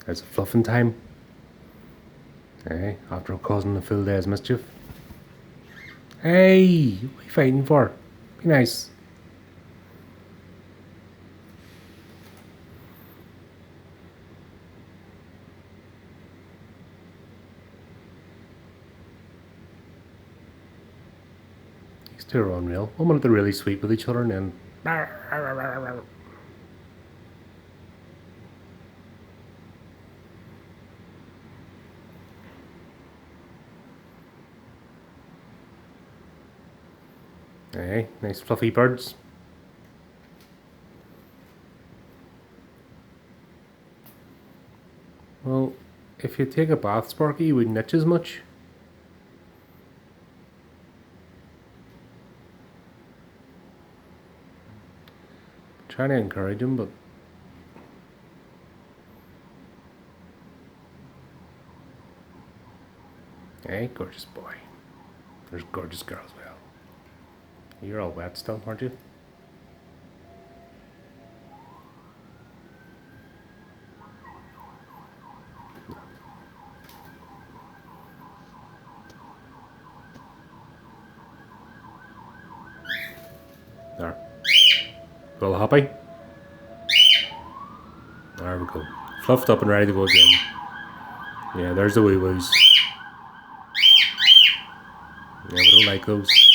There's a fluffing time. Hey, after causing a full day's mischief. Hey, what are you fighting for? Be nice. These two are unreal. One minute they're really sweet with each other and then... Hey, nice fluffy birds. Well, if you take a bath, Sparky, you wouldn't itch as much. I'm trying to encourage him, but... Hey, gorgeous boy. There's gorgeous girl as well. You're all wet still, aren't you? There. Well happy? There we go. Fluffed up and ready to go again. Yeah, there's the wee woos. Yeah, we don't like those.